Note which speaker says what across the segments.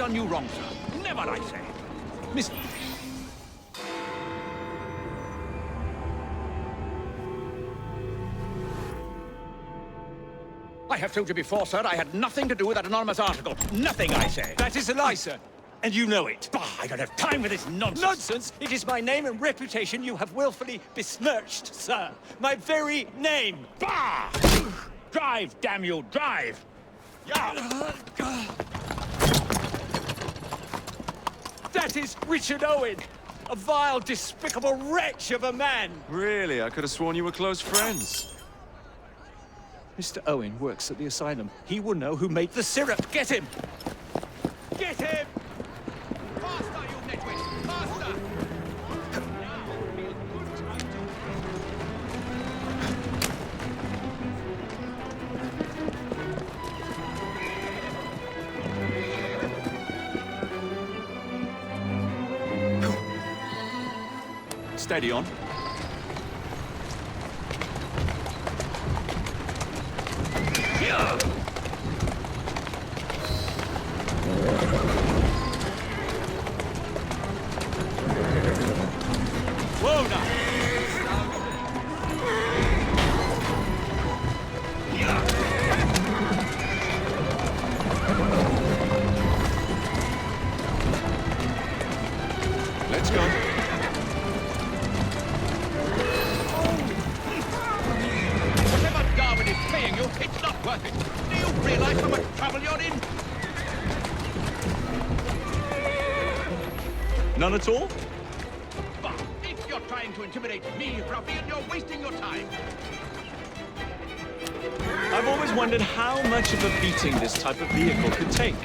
Speaker 1: done you wrong, sir. Never, I say. Miss... I have told you before, sir, I had nothing to do with that anonymous article. Nothing, I say.
Speaker 2: That is a lie, sir. And you know it.
Speaker 1: Bah, I don't have time for this nonsense.
Speaker 2: Nonsense? It is my name and reputation you have willfully besmirched, sir. My very name.
Speaker 1: Bah! Drive, damn you, drive!
Speaker 2: Yeah. That is Richard Owen, a vile, despicable wretch of a man.
Speaker 3: Really? I could have sworn you were close friends.
Speaker 2: Mr. Owen works at the asylum. He will know who made the syrup. Get him! Get him!
Speaker 1: Faster, you nitwit! Faster!
Speaker 2: Steady on. Whoa, now!
Speaker 3: Let's go.
Speaker 1: Whatever Darwin is paying you, it's not worth it. Do you realize how much trouble you're in?
Speaker 2: None at all?
Speaker 1: But if you're trying to intimidate me, ruffian, you're wasting your time.
Speaker 2: I've always wondered how much of a beating this type of vehicle could take.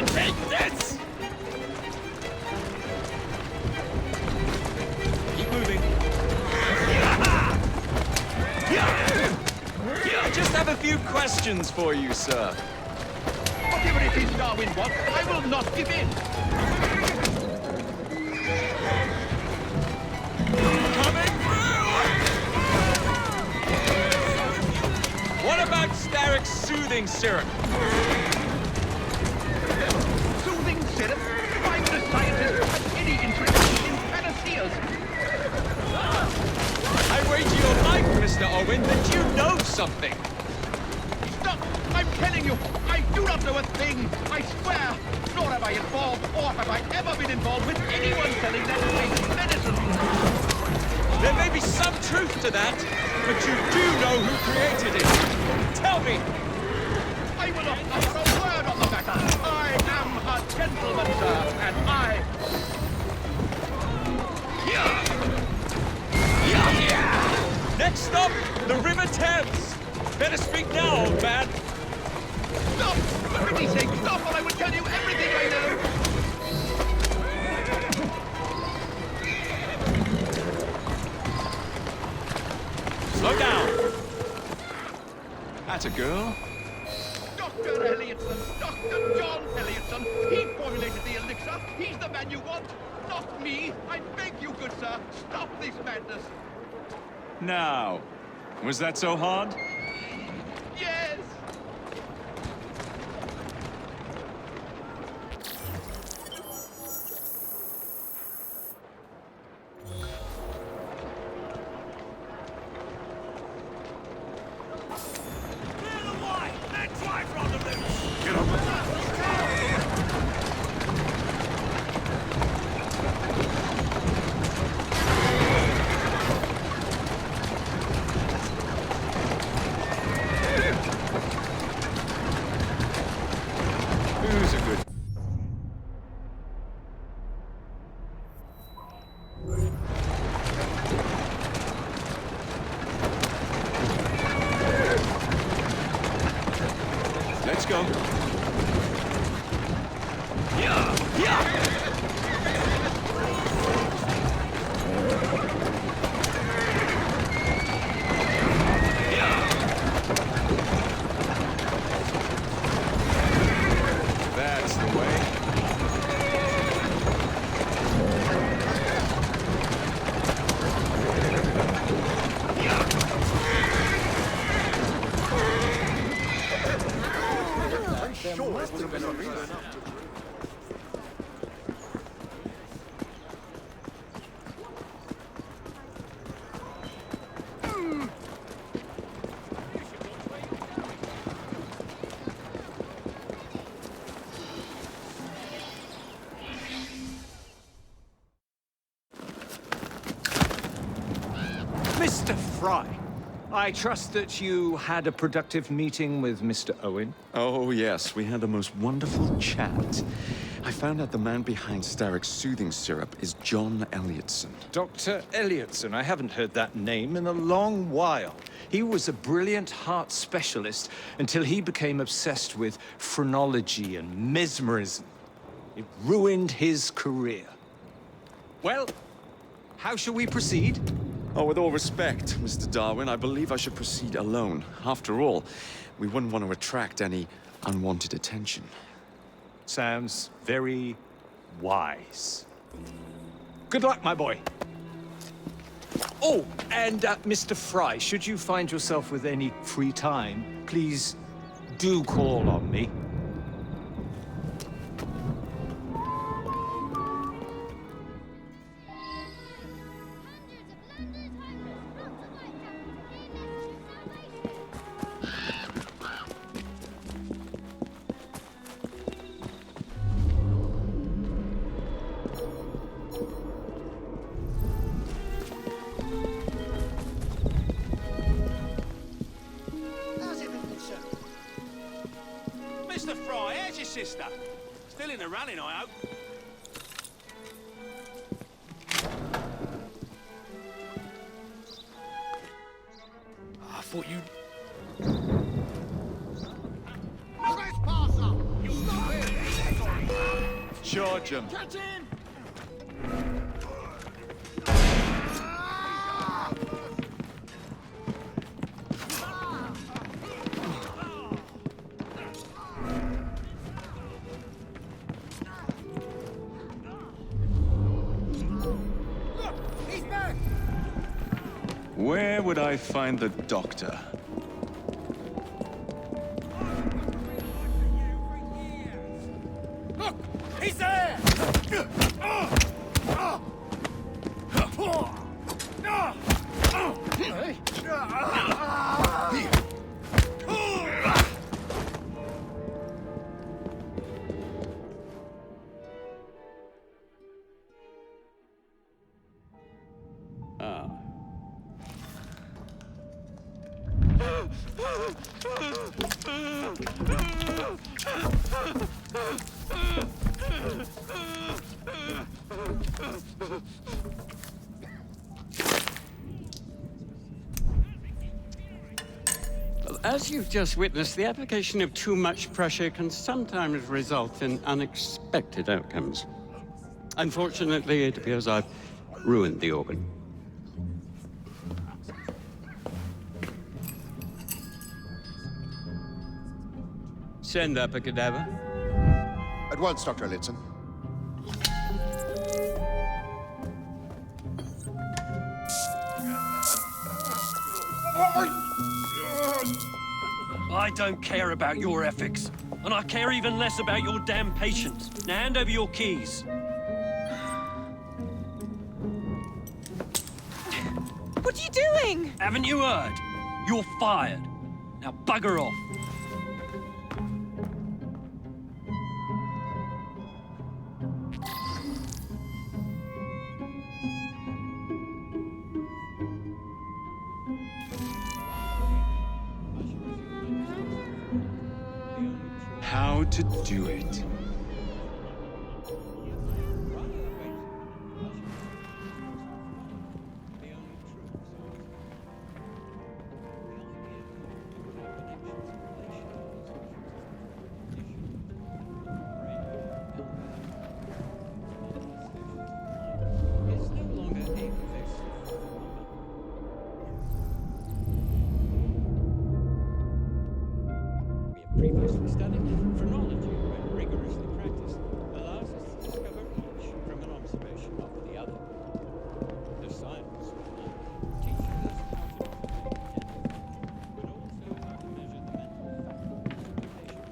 Speaker 1: Take this!
Speaker 2: Keep moving. I just have a few questions for you, sir.
Speaker 1: Whatever it is Darwin wants, I will not give in.
Speaker 2: Coming through! What about Starrick's soothing syrup?
Speaker 1: Soothing syrup? Why would a scientist have any interest in panaceas?
Speaker 2: I wager your life, Mr. Owen, that you know something.
Speaker 1: Stop! I'm telling you, I do not know a thing. I swear. Nor have I involved, or have I ever been involved with anyone selling that fake medicine.
Speaker 2: There may be some truth to that, but you do know who created it. Tell me.
Speaker 1: I will not utter a word on the matter. I am a gentleman, sir, and I...
Speaker 2: Next stop, the River Thames. Better speak now, old man.
Speaker 1: Stop! For pity's sake, stop, or I will tell you everything I know!
Speaker 2: Slow down.
Speaker 3: That's a girl.
Speaker 1: Dr. Elliotson, Dr. John Elliotson, he formulated the elixir. He's the man you want, not me. I beg you, good sir, stop this madness.
Speaker 3: Now, was that so hard?
Speaker 1: Yes!
Speaker 3: Who's a good... Let's go. That's the way.
Speaker 4: sure it would have been a reason.
Speaker 2: Mr. Fry, I trust that you had a productive meeting with Mr. Owen.
Speaker 3: Oh, yes, we had the most wonderful chat. I found out the man behind Starrick's soothing syrup is John Elliotson.
Speaker 2: Dr. Elliotson, I haven't heard that name in a long while. He was a brilliant heart specialist until he became obsessed with phrenology and mesmerism. It ruined his career. Well, how shall we proceed?
Speaker 3: Oh, with all respect, Mr. Darwin, I believe I should proceed alone. After all, we wouldn't want to attract any unwanted attention.
Speaker 2: Sounds very wise. Good luck, my boy. Oh, and Mr. Fry, should you find yourself with any free time, please do call on me.
Speaker 5: Mr. Fry, how's your sister? Still in the running, I hope. I thought you...
Speaker 3: Charge him!
Speaker 4: Catch him!
Speaker 3: Where would I find the doctor?
Speaker 4: Look! He's there!
Speaker 6: As you've just witnessed, the application of too much pressure can sometimes result in unexpected outcomes. Unfortunately, it appears I've ruined the organ. Send up a cadaver.
Speaker 4: At once, Dr. Elliotson.
Speaker 7: I don't care about your ethics, and I care even less about your damn patience. Now hand over your keys.
Speaker 8: What are you doing?
Speaker 7: Haven't you heard? You're fired. Now bugger off.
Speaker 3: How to do it.
Speaker 6: Previously studied, phrenology, when rigorously practiced, allows us to discover each from an observation of the other. The science will not teach us how to discriminate gender, but also how to measure the mental faculties of the patient.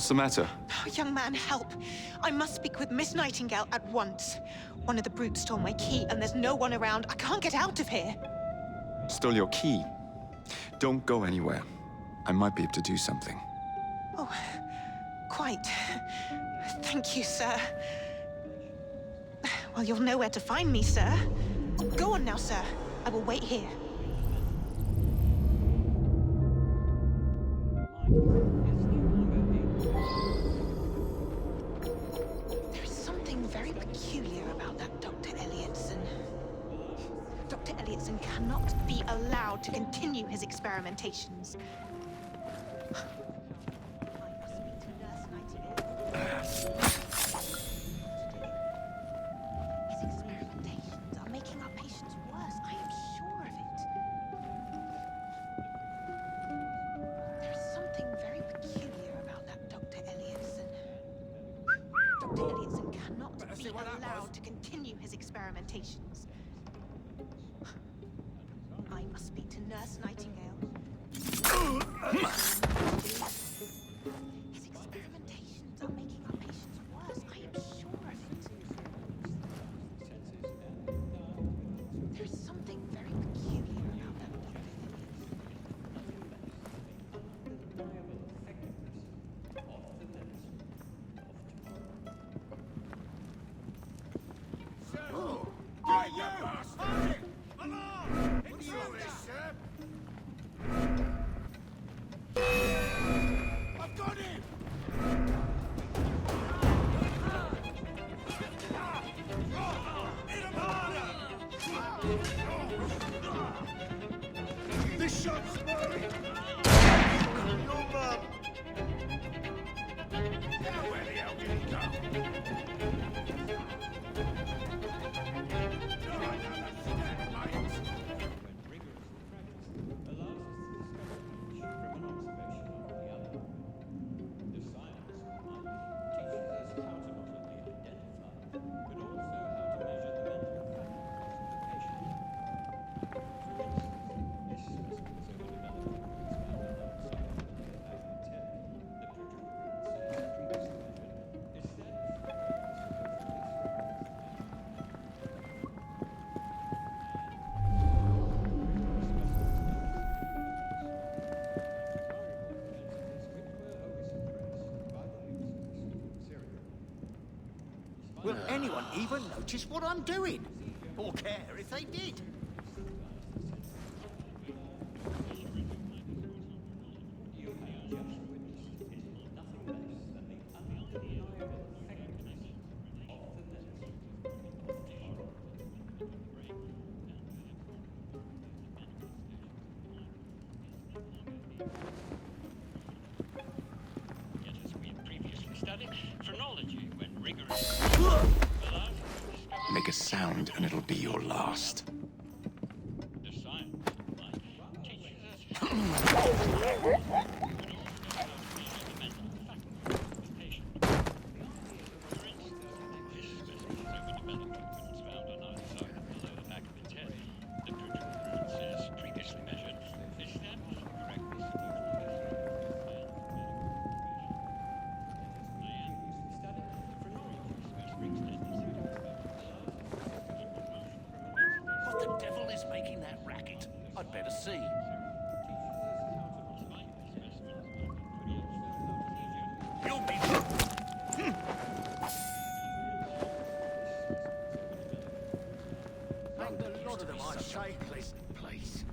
Speaker 3: What's the matter?
Speaker 8: Oh, young man, help. I must speak with Miss Nightingale at once. One of the brutes stole my key, and there's no one around. I can't get out of here.
Speaker 3: Stole your key. Don't go anywhere. I might be able to do something.
Speaker 8: Oh, quite. Thank you, sir. Well, you'll know where to find me, sir. Go on now, sir. I will wait here. There's something very peculiar about that Dr. Elliotson. Dr. Elliotson cannot be allowed to continue his experimentations. His experimentations are making our patients worse. I am sure of it. There's something very peculiar about that Dr. Elliotson. Dr. Elliotson cannot be allowed to continue his experimentations. I must speak to Nurse Nightingale. His experimentations are making our patients worse. I am sure of it. There's something very peculiar about that Dr.
Speaker 4: I've got him! This shot's mine! Your mum! Now where the hell did he go?
Speaker 9: Will anyone even notice what I'm doing? Or care if they did?
Speaker 7: As we had previously studied, phrenology, when rigorous.
Speaker 3: Make a sound and it'll be your last.
Speaker 7: The science teaches us
Speaker 9: What the devil is making that racket? I'd better see. You'll be... And a lot of them, I say, pleasant place.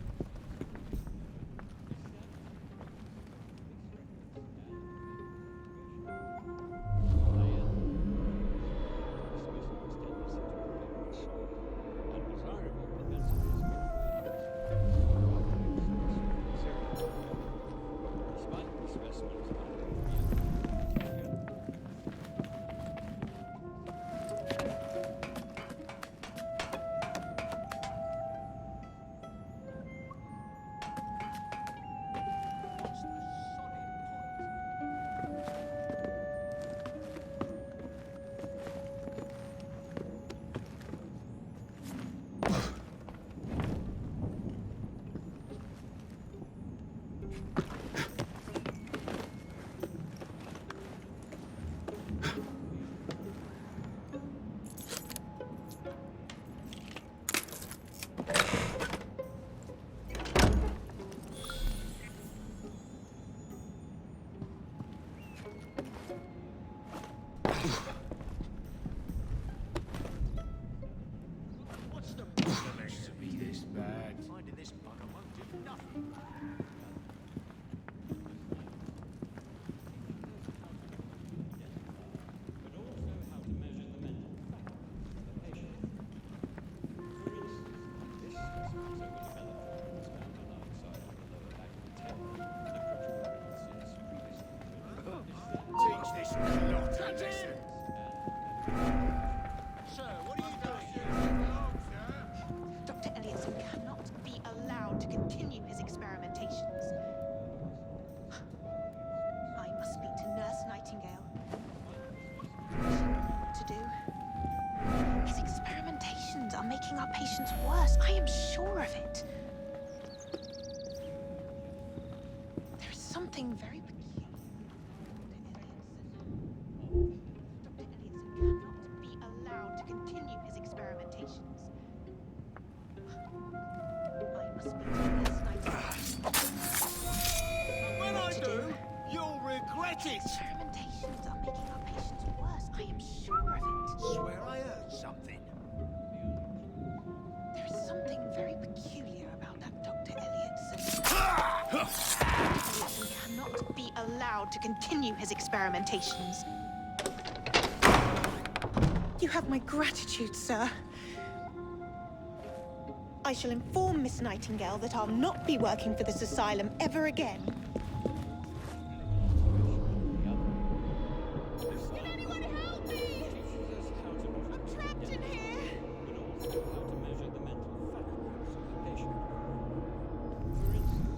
Speaker 8: something very peculiar. Dr. Elliotson cannot be allowed to continue his experimentations. I must speak to Miss Nightingale.
Speaker 9: When I do, you'll regret it.
Speaker 8: Experimentations are making our patients worse. I am sure of it.
Speaker 9: Swear I heard something.
Speaker 8: There is something very peculiar about that Dr. Elliotson. Elliotson cannot be allowed to continue his experimentations. You have my gratitude, sir. I shall inform Miss Nightingale that I'll not be working for this asylum ever again. Can anyone help me? I'm trapped in here.
Speaker 6: But also how to measure the mental faculties of the patient. For instance,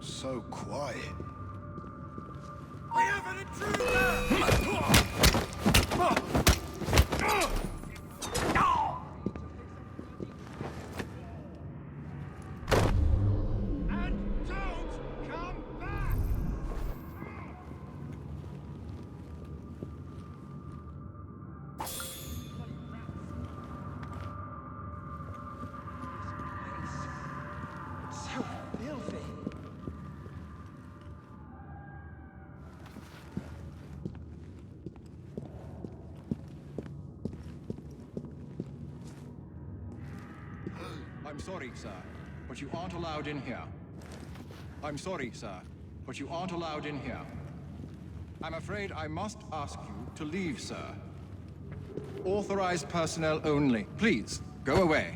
Speaker 4: So quiet.
Speaker 5: We have an intruder! And don't come back!
Speaker 2: So filthy.
Speaker 10: I'm sorry, sir, but you aren't allowed in here. I'm sorry, sir, but you aren't allowed in here. I'm afraid I must ask you to leave, sir. Authorized personnel only. Please, go away.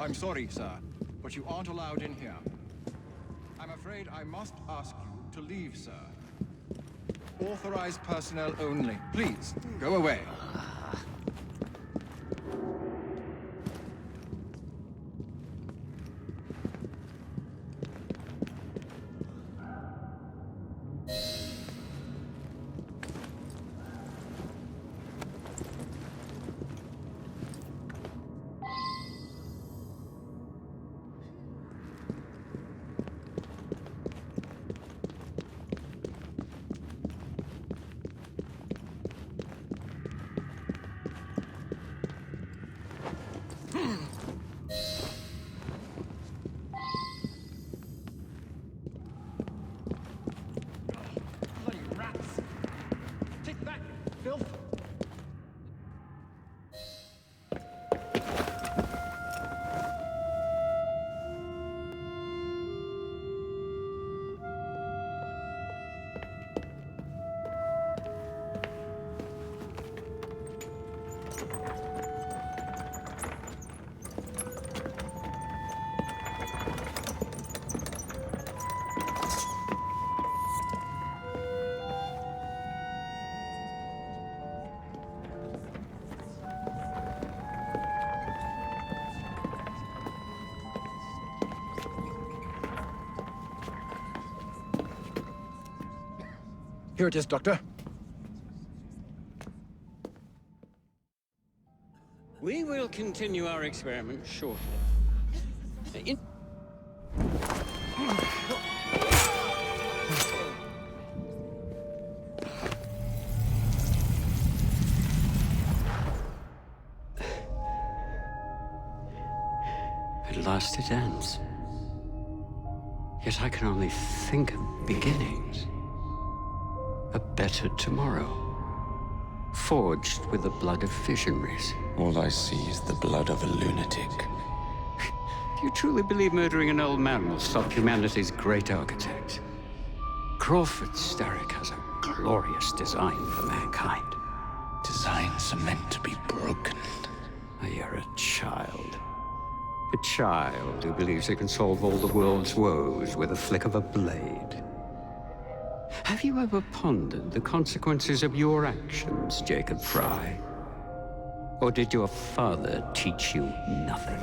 Speaker 10: I'm sorry, sir, but you aren't allowed in here. I'm afraid I must ask you to leave, sir. Authorized personnel only. Please, go away. Bloody rats! Take that, filth! Here it is, Doctor.
Speaker 6: We will continue our experiment shortly. At last it ends. Yet I can only think of beginnings. A better tomorrow, forged with the blood of visionaries.
Speaker 3: All I see is the blood of a lunatic.
Speaker 6: Do you truly believe murdering an old man will stop humanity's great architect? Crawford Starrick has a glorious design for mankind.
Speaker 3: Designs are meant to be broken.
Speaker 6: You're a child. A child who believes he can solve all the world's woes with a flick of a blade. Have you ever pondered the consequences of your actions, Jacob Fry? Or did your father teach you nothing?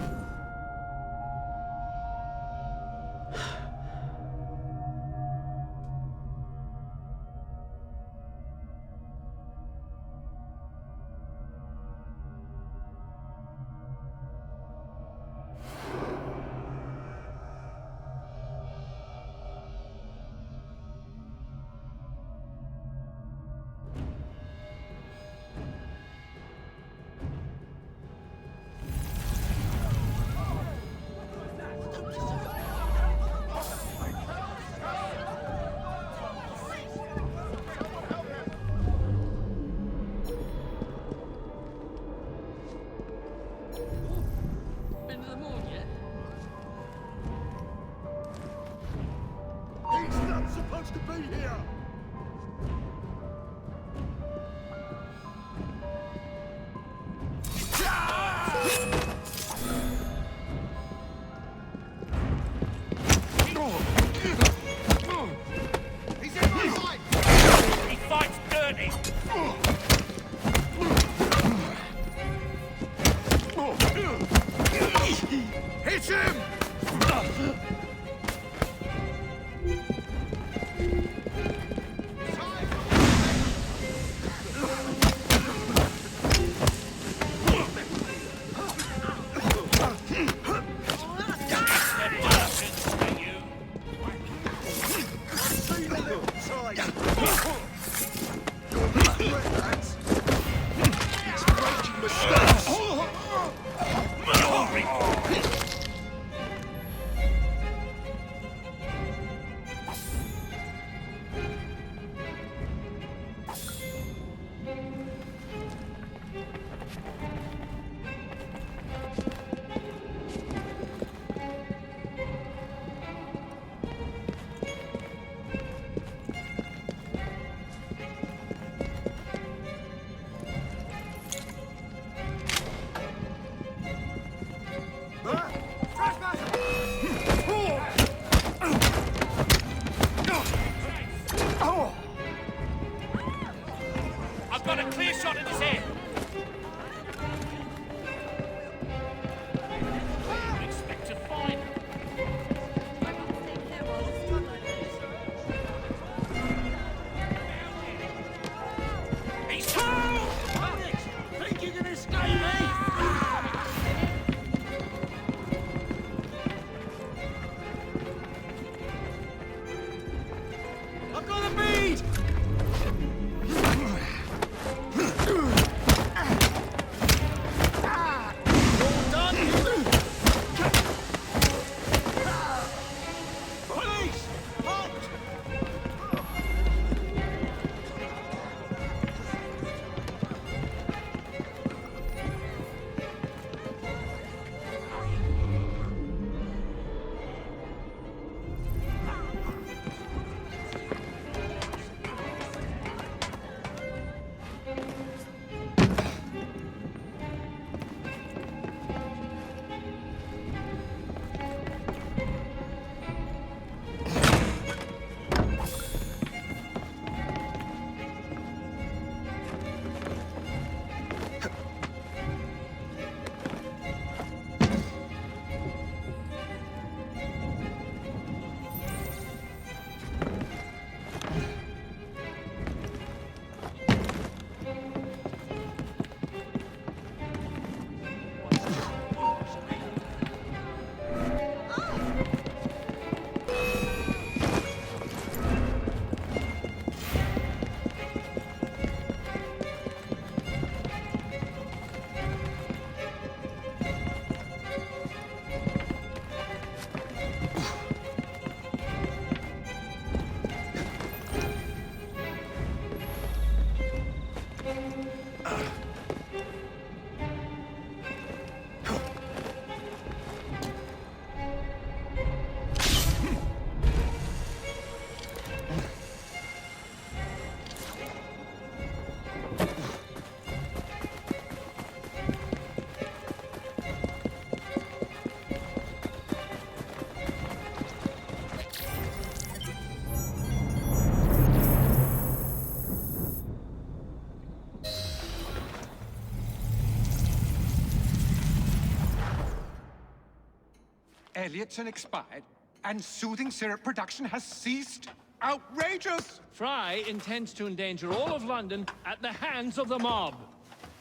Speaker 10: Elliotson expired, and soothing syrup production has ceased? Outrageous!
Speaker 6: Fry intends to endanger all of London at the hands of the mob.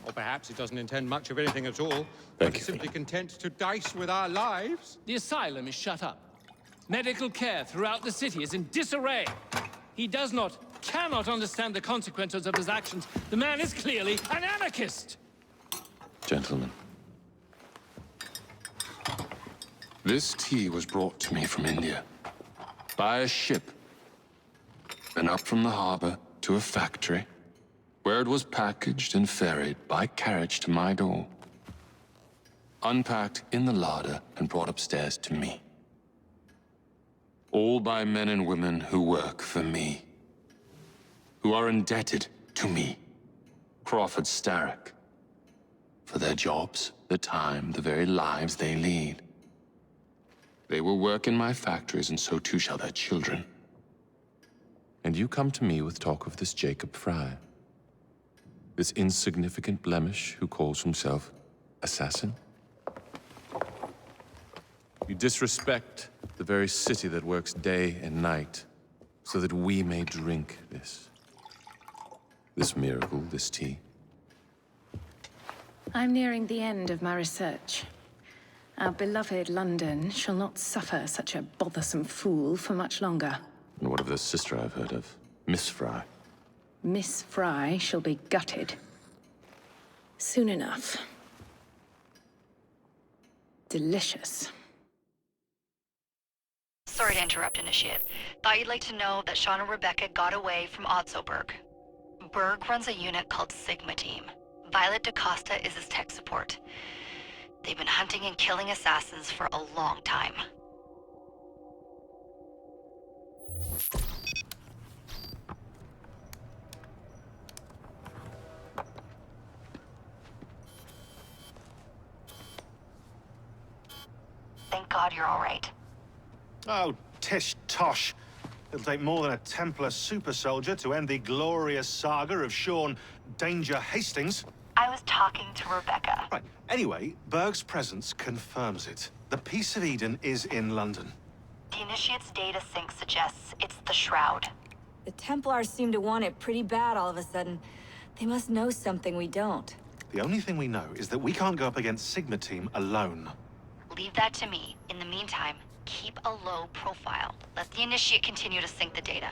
Speaker 11: Or perhaps he doesn't intend much of anything at all. But is simply content to dice with our lives.
Speaker 6: The asylum is shut up. Medical care throughout the city is in disarray. He cannot understand the consequences of his actions. The man is clearly an anarchist!
Speaker 12: Gentlemen. This tea was brought to me from India. By a ship. And up from the harbor to a factory, where it was packaged and ferried by carriage to my door. Unpacked in the larder and brought upstairs to me. All by men and women who work for me. Who are indebted to me, Crawford Starrick. For their jobs, their time, the very lives they lead. They will work in my factories, and so too shall their children. And you come to me with talk of this Jacob Fry. This insignificant blemish who calls himself assassin? You disrespect the very city that works day and night so that we may drink this miracle, this tea.
Speaker 13: I'm nearing the end of my research. Our beloved London shall not suffer such a bothersome fool for much longer.
Speaker 12: And what of the sister I've heard of, Miss Fry?
Speaker 13: Miss Fry shall be gutted. Soon enough. Delicious.
Speaker 14: Sorry to interrupt, Initiate. Thought you'd like to know that Sean and Rebecca got away from Otzoberg. Berg runs a unit called Sigma Team. Violet DaCosta is his tech support. They've been hunting and killing assassins for a long time. Thank God you're all right.
Speaker 4: Oh, tish tosh. It'll take more than a Templar super soldier to end the glorious saga of Sean Danger Hastings.
Speaker 14: I was talking to Rebecca.
Speaker 4: Right. Anyway, Berg's presence confirms it. The Peace of Eden is in London.
Speaker 14: The Initiate's data sync suggests it's the Shroud.
Speaker 15: The Templars seem to want it pretty bad all of a sudden. They must know something we don't.
Speaker 4: The only thing we know is that we can't go up against Sigma Team alone.
Speaker 14: Leave that to me. In the meantime, keep a low profile. Let the Initiate continue to sync the data.